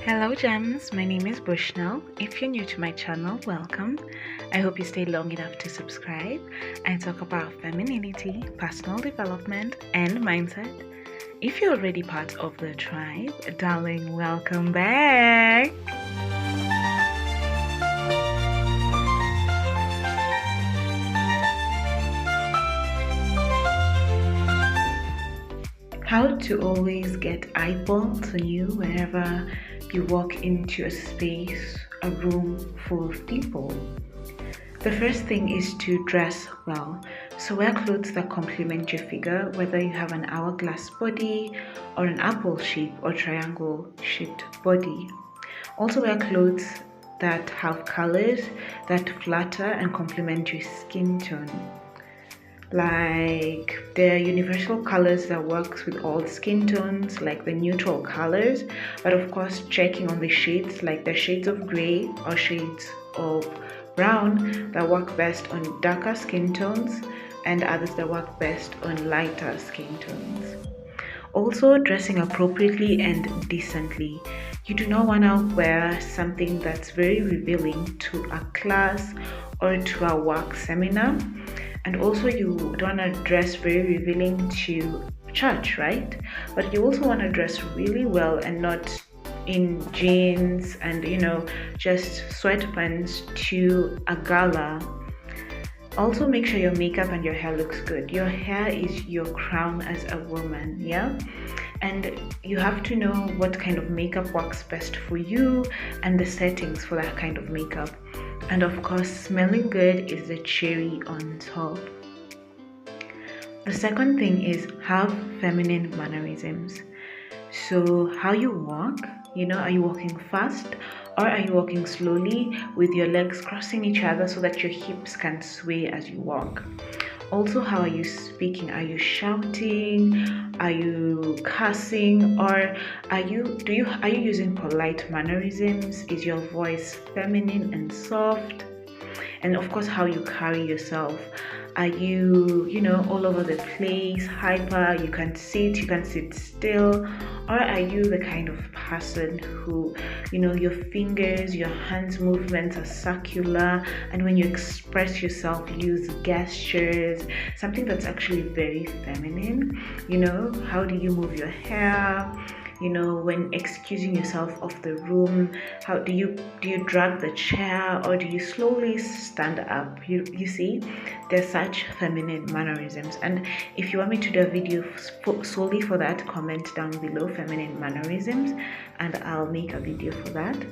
Hello gems, my name is Bushnell. If you're new to my channel, welcome. I hope you stay long enough to subscribe. I talk about femininity, personal development, and mindset. If you're already part of the tribe, darling, welcome back. How to always get eyeballs on you whenever you walk into a space, a room full of people. The first thing is to dress well. So wear clothes that complement your figure, whether you have an hourglass body or an apple shape or triangle shaped body. Also wear clothes that have colors that flatter and complement your skin tone. Like there are universal colors that works with all skin tones, like the neutral colors, but of course checking on the shades, like the shades of gray or shades of brown that work best on darker skin tones and others that work best on lighter skin tones. Also dressing appropriately and decently. You do not want to wear something that's very revealing to a class or to a work seminar. And also you don't want to dress very revealing to church, right? But you also want to dress really well and not in jeans and just sweatpants to a gala. Also make sure your makeup and your hair looks good. Your hair is your crown as a woman, yeah? And you have to know what kind of makeup works best for you and the settings for that kind of makeup. And of course, smelling good is the cherry on top. The second thing is have feminine mannerisms. So how you walk, are you walking fast or are you walking slowly with your legs crossing each other so that your hips can sway as you walk? Also, how are you speaking? Are you shouting? Are you cursing? Or are you using polite mannerisms? Is your voice feminine and soft? And of course, how you carry yourself. Are you, all over the place, hyper, you can sit still? Or are you the kind of person who, your fingers, your hands movements are circular, and when you express yourself, use gestures, something that's actually very feminine? How do you move your hair? When excusing yourself of the room, how do you drag the chair or do you slowly stand up? You see, there's such feminine mannerisms, and if you want me to do a video solely for that, comment down below feminine mannerisms and I'll make a video for that.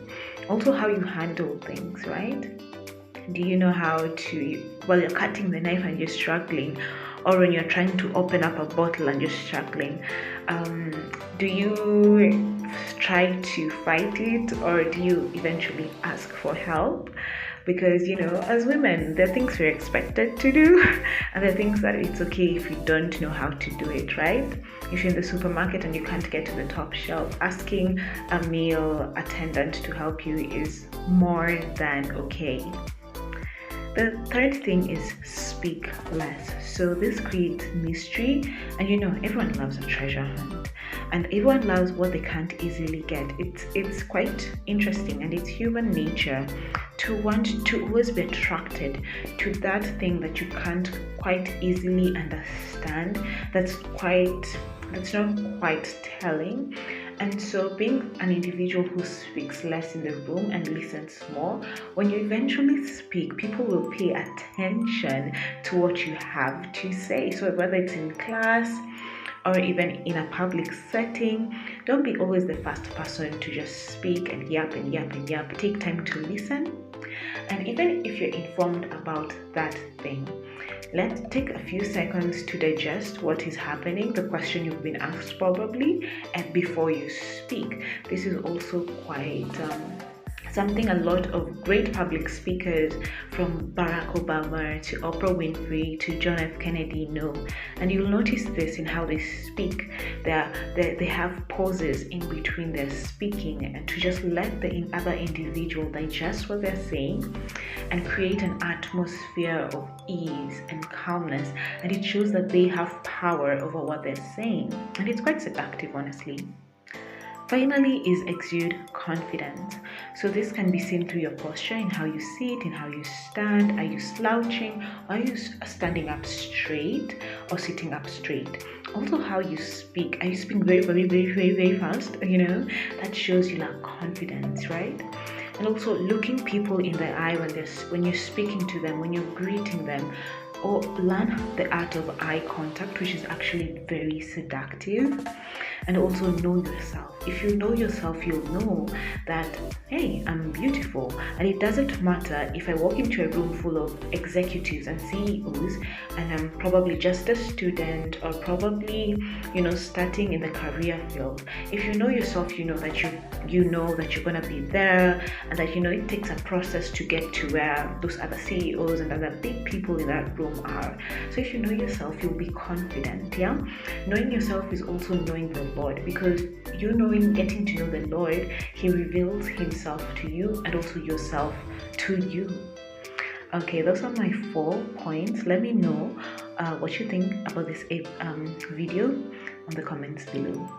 Also, how you handle things, right? Do you know how to, while you're cutting the knife and you're struggling, or when you're trying to open up a bottle and you're struggling, do you try to fight it or do you eventually ask for help? Because as women, there are things we're expected to do and there are things that it's okay if you don't know how to do it, right? If you're in the supermarket and you can't get to the top shelf, asking a male attendant to help you is more than okay. The third thing is speak less. So this creates mystery, and everyone loves a treasure hunt, and everyone loves what they can't easily get. It's quite interesting, and it's human nature to want to always be attracted to that thing that you can't quite easily understand, that's not quite telling. And so being an individual who speaks less in the room and listens more, when you eventually speak, people will pay attention to what you have to say. So whether it's in class or even in a public setting, don't be always the first person to just speak and yap and yap and yap. Take time to listen. And even if you're informed about that thing, let's take a few seconds to digest what is happening, the question you've been asked probably, and before you speak. This is also quite something a lot of great public speakers, from Barack Obama to Oprah Winfrey to John F. Kennedy, know. And you'll notice this in how they speak. They have pauses in between their speaking, and to just let the other individual digest what they're saying and create an atmosphere of ease and calmness. And it shows that they have power over what they're saying. And it's quite seductive, honestly. Finally is exude confidence. So this can be seen through your posture, in how you sit, in how you stand. Are you slouching? Are you standing up straight or sitting up straight? Also how you speak. Are you speaking very, very, very, very, very fast? That shows you lack confidence, right? And also looking people in the eye when you're speaking to them, when you're greeting them, or learn the art of eye contact, which is actually very seductive. And also know yourself. If you know yourself, you'll know that, hey, I'm beautiful. And it doesn't matter if I walk into a room full of executives and CEOs and I'm probably just a student or probably, starting in the career field. If you know yourself, you know that you're gonna be there, and that it takes a process to get to where those other CEOs and other big people in that room are. So if you know yourself, you'll be confident. Yeah, knowing yourself is also knowing the Lord, because getting to know the Lord, He reveals Himself to you and also yourself to you. Okay, those are my 4 points. Let me know what you think about this video on the comments below.